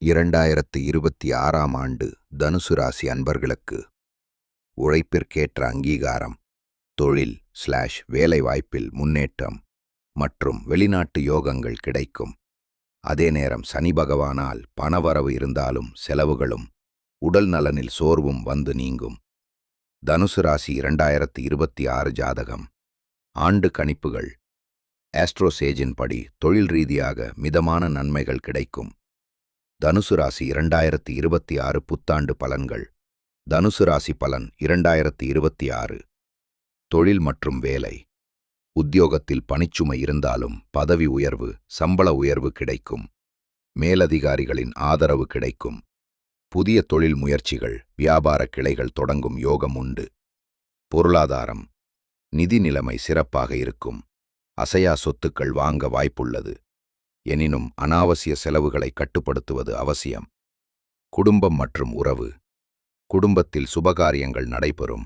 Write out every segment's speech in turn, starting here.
2026ஆம் ஆண்டு தனுசு ராசி அன்பர்களுக்கு உழைப்பிற்கேற்ற அங்கீகாரம், தொழில்/வேலைவாய்ப்பில் முன்னேற்றம் மற்றும் வெளிநாட்டு யோகங்கள் கிடைக்கும். அதே நேரம் சனி பகவானால் பணவரவு இருந்தாலும் செலவுகளும் உடல் நலனில் சோர்வும் வந்து நீங்கும். தனுசு ராசி 2026 ஜாதகம். ஆண்டு கணிப்புகள். ஆஸ்ட்ரோசேஜின் படி தொழில் ரீதியாக மிதமான நன்மைகள் கிடைக்கும். தனுசு ராசி 2026 புத்தாண்டு பலன்கள். தனுசு ராசி பலன் 2026. தொழில் மற்றும் வேலை. உத்தியோகத்தில் பணிச்சுமை இருந்தாலும் பதவி உயர்வு, சம்பள உயர்வு கிடைக்கும். மேலதிகாரிகளின் ஆதரவு கிடைக்கும். புதிய தொழில் முயற்சிகள், வியாபார கிளைகள் தொடங்கும் யோகம் உண்டு. பொருளாதாரம். நிதி நிலைமை சிறப்பாக இருக்கும். அசையா சொத்துக்கள் வாங்க வாய்ப்புள்ளது. எனினும் அனாவசிய செலவுகளை கட்டுப்படுத்துவது அவசியம். குடும்பம் மற்றும் உறவு. குடும்பத்தில் சுபகாரியங்கள் நடைபெறும்.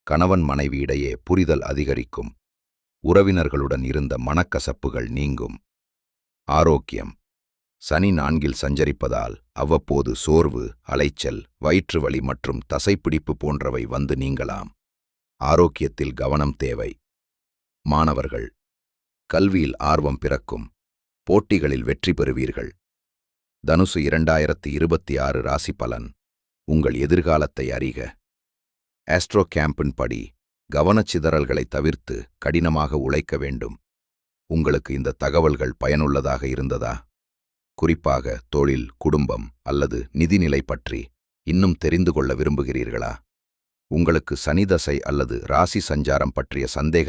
கணவன் மனைவி இடையே புரிதல் அதிகரிக்கும். உறவினர்களுடன் இருந்த மனக்கசப்புகள் நீங்கும். ஆரோக்கியம். சனி 4இல் சஞ்சரிப்பதால் அவ்வப்போது சோர்வு, அலைச்சல், வயிற்று வலி மற்றும் தசைப்பிடிப்பு போன்றவை வந்து நீங்கலாம். ஆரோக்கியத்தில் கவனம் தேவை. மாணவர்கள். கல்வியில் ஆர்வம் பிறக்கும். போட்டிகளில் வெற்றி பெறுவீர்கள். தனுசு 2026 ராசி பலன். உங்கள் எதிர்காலத்தை அறிக. ஆஸ்ட்ரோ கேம்பின் படி கவனச்சிதறல்களை தவிர்த்து கடினமாக உழைக்க வேண்டும். உங்களுக்கு இந்த தகவல்கள் பயனுள்ளதாக இருந்ததா? குறிப்பாக தொழில், குடும்பம் அல்லது நிதிநிலை பற்றி இன்னும் தெரிந்து கொள்ள விரும்புகிறீர்களா? உங்களுக்கு சனி தசை அல்லது ராசி சஞ்சாரம் பற்றிய சந்தேகங்கள்